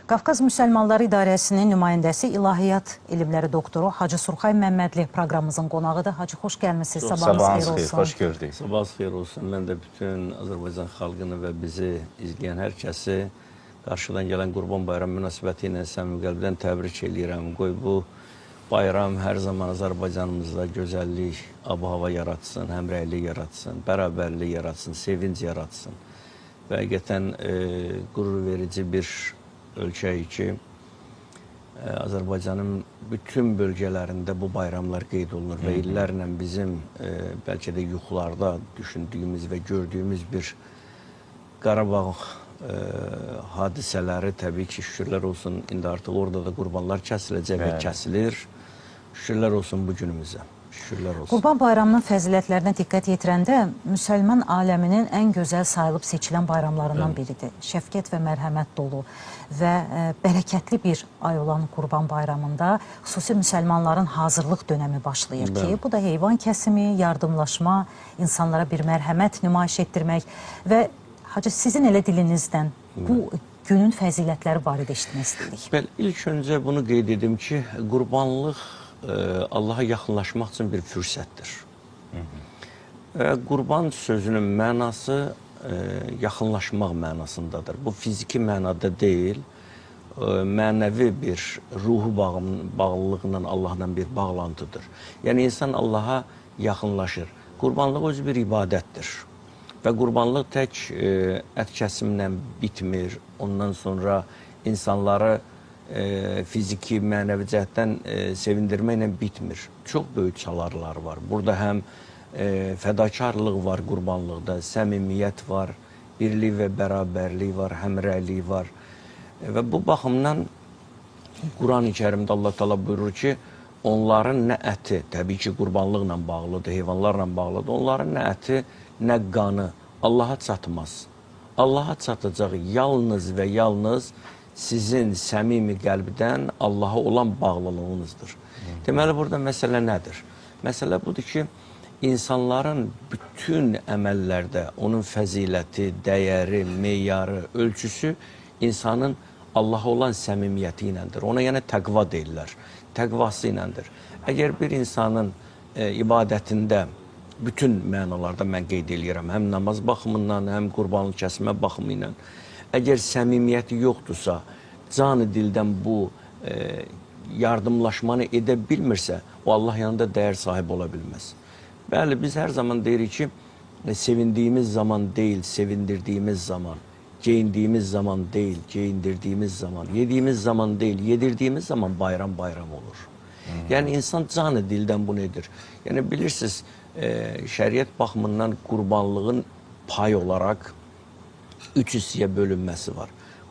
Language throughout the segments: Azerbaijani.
Qafqaz Müsəlmanları İdarəsinin nümayəndəsi İlahiyyat elmləri doktoru Hacı Surxay Məmmədli proqramımızın qonağıdır. Hacı, xoş gəlmişsiniz. Sabahınız xeyir olsun. Xoş gördük. Sabahınız xeyir olsun. Mən də bütün Azərbaycan xalqını və bizi izləyən hər kəsi qarşıdan gələn Qurban Bayramı münasibəti ilə səmimi qəlbdən təbrik edirəm. Qoy bu bayram hər zaman Azərbaycanımızda gözəllik, ab-hava yaratsın, həmrəylik yaratsın, bərabərlik yaratsın, sevinc yaratsın. Və həqiqətən qürur verici bir ölkəyi ki, Azərbaycanın bütün bölgələrində bu bayramlar qeyd olunur və illərlə bizim bəlkə də yuxularda düşündüyümüz və gördüyümüz bir Qarabağ hadisələri təbii ki, şükürlər olsun, indi artıq orada da qurbanlar kəsiləcək və kəsilir. Şükürlər olsun bu günümüzə. Şükürlər olsun. Qurban bayramının fəzilətlərinə diqqət yetirəndə müsəlman aləminin ən gözəl sayılıb seçilən bayramlarından biridir. Şəfqət və mərhəmət dolu və bərəkətli bir ay olan Qurban bayramında xüsusi müsəlmanların hazırlıq dönəmi başlayır ki, bu da heyvan kəsimi, yardımlaşma, insanlara bir mərhəmət nümayiş etdirmək və Hacı, sizin elə dilinizdən bu günün fəzilətləri barədə eşitmək istəyirik. Bəli, ilk öncə bunu qeyd edim ki, qurbanlıq Allaha yaxınlaşmaq üçün bir fürsətdir. Qurban sözünün mənası yaxınlaşmaq mənasındadır. Bu fiziki mənada deyil, mənəvi bir ruhu bağlılığından Allahla bir bağlantıdır. Yəni, insan Allaha yaxınlaşır. Qurbanlıq özü bir ibadətdir. Və qurbanlıq tək ət kəsimlə bitmir. Ondan sonra insanları fiziki, mənəvi cəhətdən sevindirməklə bitmir. Çox böyük çalarlar var. Burada həm fədakarlıq var qurbanlıqda, səmimiyyət var, birlik və bərabərlik var, həmrəylik var. Və bu baxımdan Quran-ı Kərimdə Allah Teala buyurur ki, onların nə əti, təbii ki, qurbanlıqla bağlıdır, heyvanlarla bağlıdır, onların nə əti, nə qanı Allaha çatmaz. Allaha çatacaq yalnız və yalnız sizin səmimi qəlbdən Allaha olan bağlılığınızdır. Deməli, burada məsələ nədir? Məsələ budur ki, insanların bütün əməllərdə onun fəziləti, dəyəri, meyarı, ölçüsü insanın Allaha olan səmimiyyəti iləndir. Ona yəni təqva deyirlər, təqvası iləndir. Əgər bir insanın ibadətində bütün mənalarda mən qeyd edirəm, həm namaz baxımından, həm qurbanlıq kəsmə baxımı ilə, əgər səmimiyyəti yoxdursa, canı dildən bu yardımlaşmanı edə bilmirsə, o Allah yanında dəyər sahibi ola bilməz. Bəli, biz hər zaman deyirik ki, sevindiyimiz zaman deyil, sevindirdiyimiz zaman, geyindiyimiz zaman deyil, geyindirdiyimiz zaman, yediyimiz zaman deyil, yedirdiyimiz zaman bayram olur. Yəni, insan canı dildən bunu edir. Yəni, bilirsiniz, şəriət baxımından qurbanlığın pay olaraq 3 hissəyə bölünməsi var.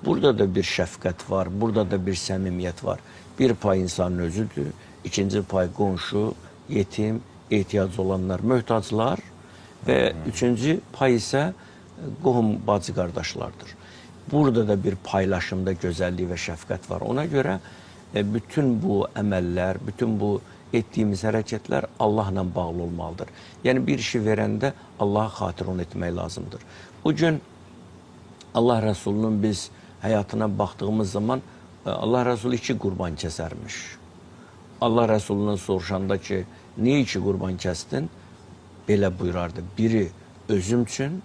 Burada da bir şəfqət var, burada da bir səmimiyyət var. Bir pay insanın özüdür, ikinci pay qonşu, yetim, ehtiyacı olanlar, möhtaclar və üçüncü pay isə qohum bacı qardaşlardır. Burada da bir paylaşımda gözəllik və şəfqət var. Ona görə bütün bu əməllər, bütün bu etdiyimiz hərəkətlər Allahla bağlı olmalıdır. Yəni, bir işi verəndə Allaha xatir onu etmək lazımdır. Bugün Allah Rəsulunun biz həyatına baxdığımız zaman Allah Rəsulu 2 qurban kəsərmiş. Allah Rəsulundan soruşanda ki, niyə 2 qurban kəsdin? Belə buyurardı. Biri özüm üçün,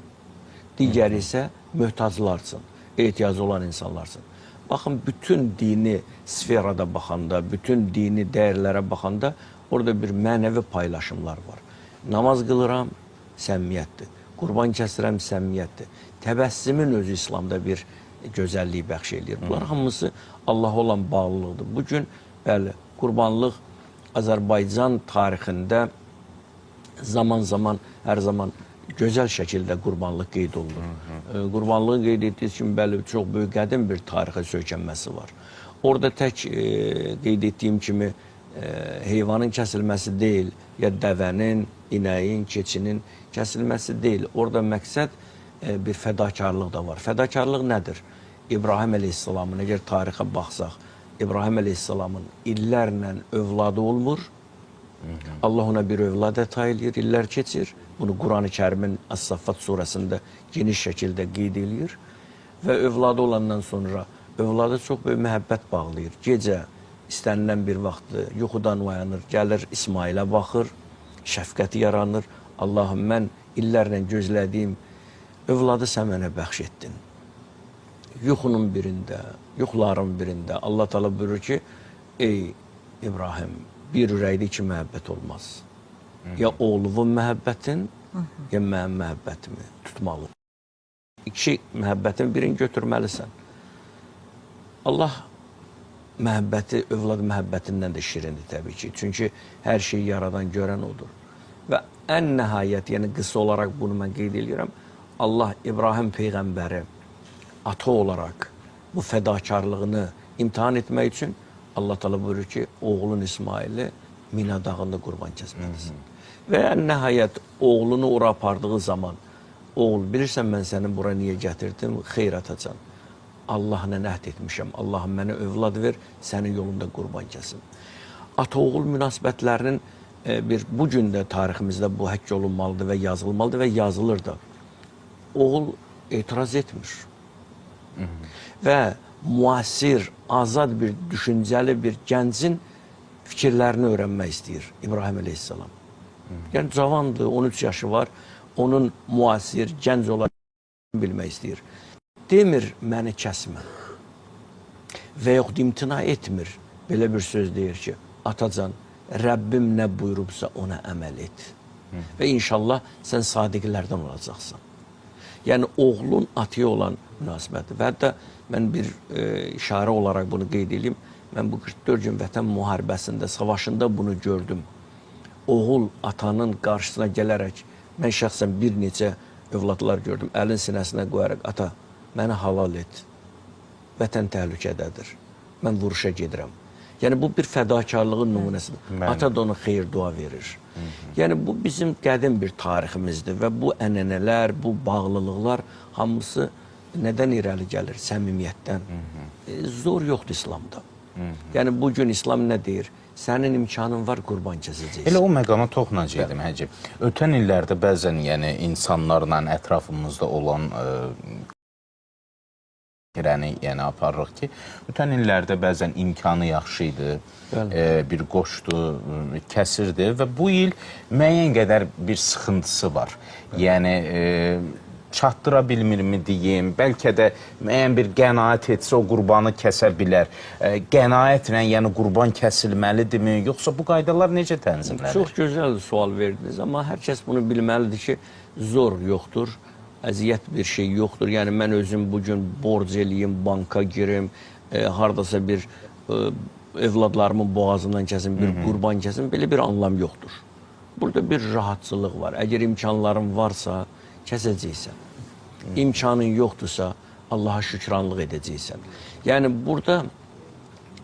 digəri isə möhtaclar üçün, ehtiyacı olan insanlar üçün. Baxın, bütün dini sferada baxanda, bütün dini dəyərlərə baxanda orada bir mənəvi paylaşımlar var. Namaz qılıram, səmimiyyətdir. Qurban kəsirəm, səmimiyyətdir. Təbəssimin özü İslamda bir gözəlliyi bəxş edir. Bunlar hamısı Allaha olan bağlılıqdır. Bugün, bəli, qurbanlıq Azərbaycan tarixində zaman-zaman, hər zaman gözəl şəkildə qurbanlıq qeyd olunur. Qurbanlığın qeyd etdiyi kimi, bəli, çox böyük qədim bir tarixə söykənməsi var. Orada tək qeyd etdiyim kimi heyvanın kəsilməsi deyil, ya dəvənin, inəyin, keçinin kəsilməsi deyil. Orada məqsəd bir fədakarlıq da var. Fədakarlıq nədir? İbrahim əleyhissalamın, əgər tarixə baxsaq, İbrahim əleyhissalamın illərlə övladı olmur. Allah ona bir övlad əta eləyir, illər keçir. Bunu Quran-ı Kərimin Əs-Saffat surəsində geniş şəkildə qeyd edir. Və övladı olandan sonra övlada çox böyük məhəbbət bağlayır. Gecə istənilən bir vaxtı yuxudan oyanır, gəlir İsmailə baxır, şəfqəti yaranır. Allahım, mən illərlə gözlədiyim övladı sən mənə bəxş etdin. Yuxunun birində, yuxuların birində Allah Teala buyurur ki, ey İbrahim, bir ürəkdə iki məhəbbət olmaz. Ya oğluvun məhəbbətin, ya mənim məhəbbətimi tutmalı. İki məhəbbətin birini götürməlisən. Allah məhəbbəti, övlad məhəbbətindən də şirindir təbii ki. Çünki hər şeyi yaradan, görən odur. Və ən nəhayət, yəni qısa olaraq bunu mən qeyd edirəm, Allah İbrahim Peyğəmbəri ata olaraq bu fədakarlığını imtihan etmək üçün Allah Teala buyurur ki, oğlun İsmaili Mina dağında qurban kəsməlisin. Və ən nəhayət oğlunu ora apardığı zaman, oğul, bilirsən mən səni bura niyə gətirdim? Xeyr atacan. Allahla əhd etmişəm. Allahım mənə övlad ver, sənin yolunda qurban kəsim. Ata-oğul münasibətlərinin bu gün də tariximizdə bu həkk olunmalıdır və yazılmalıdır və yazılır da. Oğul etiraz etmir. Və müasir, azad bir, düşüncəli bir gəncin fikirlərini öyrənmək istəyir İbrahim əleyhissalam. Yəni cavandır, 13 yaşı var, onun müasir, gənc olaraq bilmək istəyir. Demir, məni kəsmə və yoxud imtina etmir. Belə bir söz deyir ki, atacan, Rəbbim nə buyurubsa ona əməl et. Və inşallah sən sadiqlərdən olacaqsan. Yəni, oğlun ataya olan münasibəti. Və hətta mən bir işarə olaraq bunu qeyd edeyim. Mən bu 44 gün vətən müharibəsində, savaşında bunu gördüm. Oğul atanın qarşısına gələrək, mən şəxsən bir neçə övladlar gördüm, əlin sinəsinə qoyaraq, ata, məni halal et, vətən təhlükədədir, mən vuruşa gedirəm. Yəni, bu bir fədakarlığın nümunəsidir. Ata da ona xeyir dua verir. Yəni, bu bizim qədim bir tariximizdir və bu ənənələr, bu bağlılıqlar hamısı nədən irəli gəlir? Səmimiyyətdən. Zor yoxdur İslamda. Yəni, bugün İslam nə deyir? Sənin imkanın var, qurban kəsəcəksən. Elə o məqama toxunacaqdım, Həcib. Ötən illərdə bəzən insanlarla ətrafımızda olan yəni aparırıq ki, ötən illərdə bəzən imkanı yaxşı idi, bir qoşdu, kəsirdi və bu il müəyyən qədər bir sıxıntısı var. Yəni, çatdıra bilmirmi deyim, bəlkə də müəyyən bir qənaət etsə o qurbanı kəsə bilər. Qənaətlə, yəni qurban kəsilməlidirmi, yoxsa bu qaydalar necə tənzimlənir? Çox gözəl sual verdiniz, amma hər kəs bunu bilməlidir ki, zor yoxdur, əziyyət bir şey yoxdur. Yəni, mən özüm bugün borc eləyim, banka girim, haradasa bir evladlarımın boğazından kəsim, bir qurban kəsim, belə bir anlam yoxdur. Burada bir rahatçılıq var. Əgər imkanların varsa, kəsəcəksən. İmkanın yoxdursa, Allaha şükranlıq edəcəksən. Yəni, burada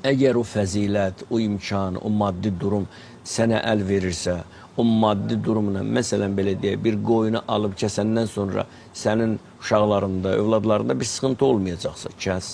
əgər o fəzilət, o imkan, o maddi durum sənə əl verirsə, o maddi durumla, məsələn belə deyək, bir qoyunu alıb kəsəndən sonra sənin uşaqlarında, övladlarında bir sıxıntı olmayacaqsa, kəs.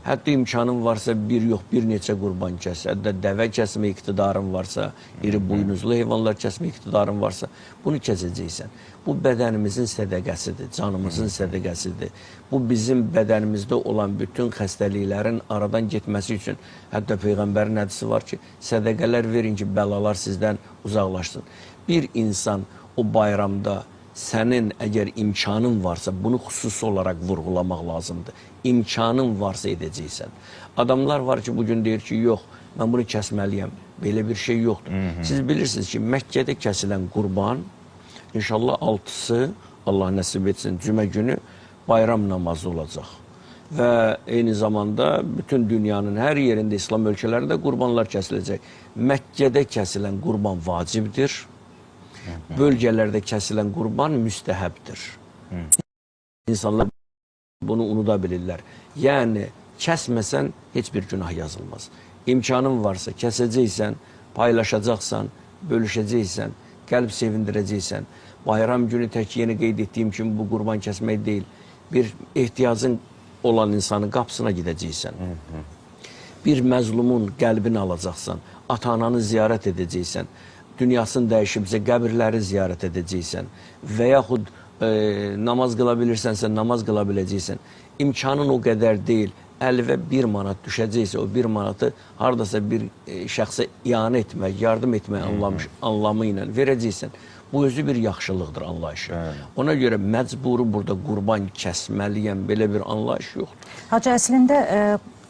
Hətta imkanın varsa, bir yox, bir neçə qurban kəs. Hətta dəvə kəsmə iqtidarın varsa, iri buynuzlu heyvanlar kəsmə iqtidarın varsa, bunu kəsəcəksən. Bu bədənimizin sədəqəsidir, canımızın sədəqəsidir. Bu bizim bədənimizdə olan bütün xəstəliklərin aradan getməsi üçün. Hətta Peyğəmbərin hədisi var ki, sədəqələr verin ki, bəlalar sizdən uzaqlaşsın. Bir insan o bayramda sənin əgər imkanın varsa, bunu xüsusi olaraq vurğulamaq lazımdır. İmkanın varsa edəcəksən. Adamlar var ki, bugün deyir ki, yox, mən bunu kəsməliyəm. Belə bir şey yoxdur. Siz bilirsiniz ki, Məkkədə kəsilən qurban, İnşallah 6-sı, Allah nəsib etsin, cümə günü bayram namazı olacaq. Və eyni zamanda bütün dünyanın hər yerində, İslam ölkələrində qurbanlar kəsiləcək. Məkkədə kəsilən qurban vacibdir. Bölgələrdə kəsilən qurban müstəhəbdir. İnsanlar bunu unuda bilirlər. Yəni, kəsməsən heç bir günah yazılmaz. İmkanın varsa, kəsəcəksən, paylaşacaqsan, bölüşəcəksən, qəlb sevindirəcəksən. Bayram günü tək yeni qeyd etdiyim kimi bu qurban kəsmək deyil. Bir ehtiyacın olan insanın qapısına gedəcəksən. Bir məzlumun qəlbini alacaqsan. Ata-ananı ziyarət edəcəksən. Dünyasını dəyişibsə qəbirləri ziyarət edəcəksən. Və yaxud namaz qıla bilirsənsə namaz qıla biləcəksən. İmkanın o qədər deyil. 50 1 manat düşəcəksə, o 1 manatı hardasa bir şəxsə iyanə etmək, yardım etmək anlamı ilə verəcəksən. Bu özü bir yaxşılıqdır anlayışı. Ona görə məcburi burada qurban kəsməliyəm, belə bir anlayış yoxdur. Hacı, əslində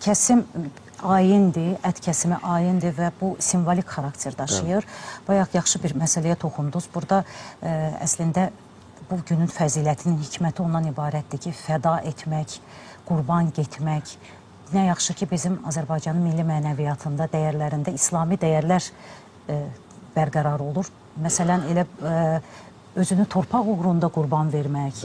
kəsim ayindir, ət kəsimi ayindir və bu simvolik xarakter daşıyır. Bayaq yaxşı bir məsələyə toxundunuz. Burada əslində bu günün fəzilətinin hikməti ondan ibarətdir ki, fəda etmək, qurban getmək. Nə yaxşı ki, bizim Azərbaycanın milli mənəviyyatında, dəyərlərində İslami dəyərlər bərqərar olur. Məsələn, elə özünü torpaq uğrunda qurban vermək,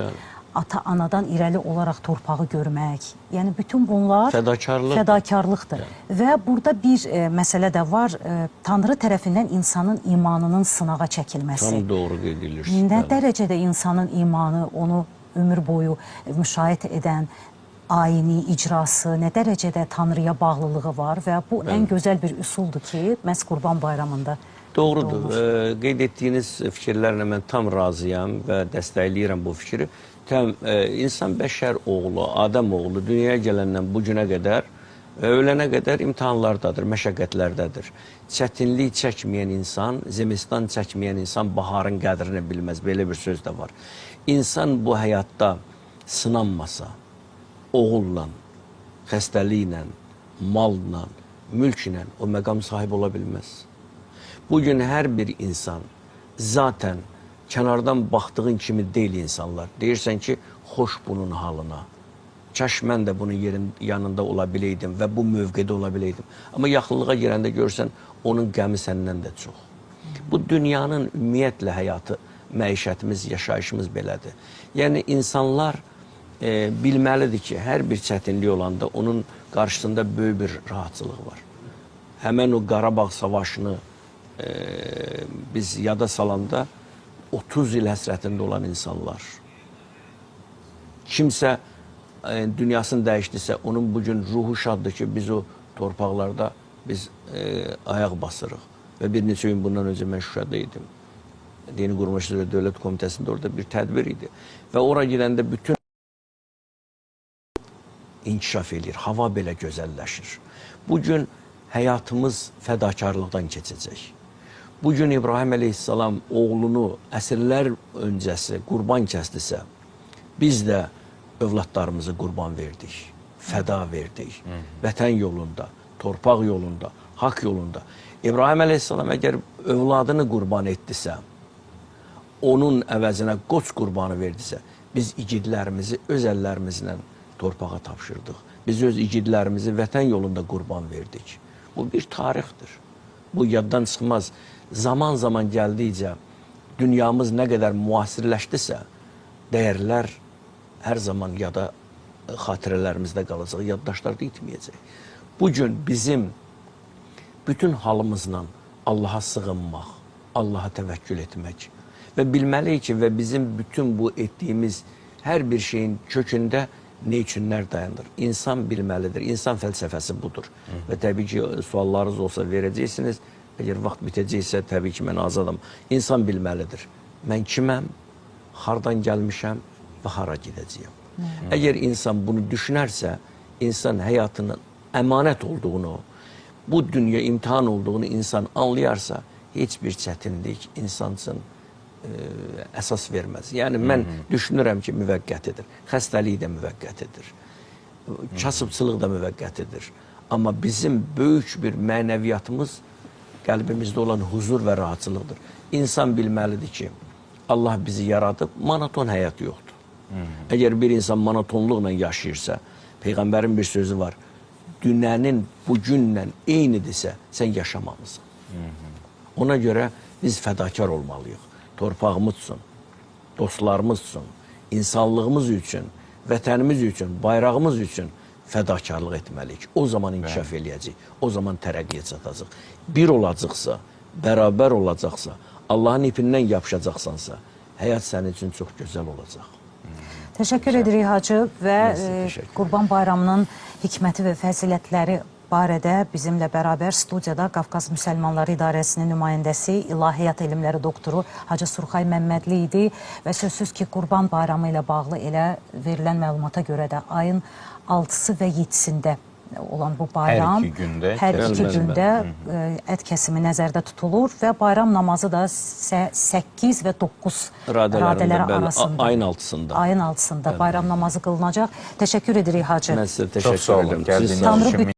ata-anadan irəli olaraq torpağı görmək. Yəni, bütün bunlar fədakarlıqdır. Və burada bir məsələ də var, Tanrı tərəfindən insanın imanının sınağa çəkilməsi. Tam doğru qeyd edirsiniz. Nə dərəcədə insanın imanı, onu ömür boyu müşahidə edən, ayini, icrası, nə dərəcədə Tanrıya bağlılığı var və bu ən gözəl bir üsuldur ki, məhz Qurban Bayramında doğrudur. Qeyd etdiyiniz fikirlərlə mən tam razıyam və dəstəkləyirəm bu fikri. İnsan bəşər oğlu, Adəm oğlu dünyaya gələndən bu günə qədər və ölənə qədər imtahanlardadır, məşəqqətlərdədir. Çətinlik çəkməyən insan, zemistan çəkməyən insan baharın qədrini bilməz. Belə bir söz də var. İnsan bu həyatda sınanmasa, oğulla, xəstəliklə, malla, mülklə o məqam sahibi ola bilməz. Bugün hər bir insan zaten kənardan baxdığın kimi deyil insanlar. Deyirsən ki, xoş bunun halına. Kaş mən də bunun yanında ola biləydim və bu mövqedə ola biləydim. Amma yaxınlığa girəndə görsən, onun qəmi səndən də çox. Bu dünyanın ümumiyyətlə həyatı, məişətimiz, yaşayışımız belədir. Yəni, insanlar bilməlidir ki, hər bir çətinlik olanda onun qarşısında böyük bir rahatçılıq var. Həmən o Qarabağ savaşını biz yada salanda 30 il həsrətində olan insanlar. Kimsə dünyasını dəyişdirsə, onun bugün ruhu şaddır ki, biz o torpaqlarda biz ayaq basırıq. Və bir neçə gün bundan öncə mən Şuşada idim. Dini Quruluş üzrə Dövlət Komitəsində orada bir tədbir idi. Və ora girəndə bütün inkişaf edir, hava belə gözəlləşir. Bugün həyatımız fədakarlıqdan keçəcək. Bugün İbrahim Əleyhisselam oğlunu əsrlər öncəsi qurban kəsdisə, biz də övladlarımızı qurban verdik, fəda verdik. Vətən yolunda, torpaq yolunda, haqq yolunda. İbrahim Əleyhisselam əgər övladını qurban etdisə, onun əvəzinə qoç qurbanı verdisə, biz igidlərimizi öz əllərimizlə torpağa tapşırdıq. Biz öz igidlərimizi vətən yolunda qurban verdik. Bu bir tarixdir. Bu yaddan çıxmaz. Zaman gəldikcə dünyamız nə qədər müasirləşdisə, dəyərlər hər zaman yada xatirələrimizdə qalacaq, yaddaşlarda itməyəcək. Bugün bizim bütün halımızla Allaha sığınmaq, Allaha təvəkkül etmək və bilməliyik ki, və bizim bütün bu etdiyimiz hər bir şeyin kökündə nə üçünlər dayanır? İnsan bilməlidir, insan fəlsəfəsi budur. Və təbii ki, suallarınız olsa verəcəksiniz. Əgər vaxt bitəcəksə, təbii ki, mən azadam. İnsan bilməlidir. Mən kiməm, hardan gəlmişəm və hara gedəcəyəm. Əgər insan bunu düşünərsə, insan həyatının əmanət olduğunu, bu dünya imtihan olduğunu insan anlayarsa, heç bir çətinlik insan üçün əsas verməz. Yəni, mən düşünürəm ki, müvəqqətidir. Xəstəlik də müvəqqətidir. Kasıbçılıq da müvəqqətidir. Amma bizim böyük bir mənəviyyatımız qəlbimizdə olan huzur və rahatçılıqdır. İnsan bilməlidir ki, Allah bizi yaradıb, monoton həyat yoxdur. Əgər bir insan monotonluqla yaşayırsa, Peyğəmbərin bir sözü var, dünənin bugünlə eynidirsə, sən yaşamamısan. Ona görə biz fədakar olmalıyıq. Torpağımız üçün, dostlarımız üçün, insanlığımız üçün, vətənimiz üçün, bayrağımız üçün fədakarlıq etməliyik. O zaman inkişaf eləyəcək, o zaman tərəqqiyə çatacaq. Bir olacaqsa, bərabər olacaqsa, Allahın ipindən yapışacaqsansa, həyat sənin üçün çox gözəl olacaq. Təşəkkür edirik Hacı və Qurban Bayramının hikməti və fəzilətləri barədə bizimlə bərabər studiyada Qafqaz Müsəlmanları İdarəsinin nümayəndəsi, İlahiyyat elmləri doktoru Hacı Surxay Məmmədli idi və sözsüz ki, Qurban Bayramı ilə bağlı elə verilən məlumata görə də ayın 6-sı və 7-sində olan bu bayram hər iki gündə ət kəsimi nəzərdə tutulur və bayram namazı da 8 və 9 radələri arasında ayın 6-sında bayram namazı qılınacaq. Təşəkkür edirik Hacı. Mən sizə təşəkkür edirəm. Çox sağ olun.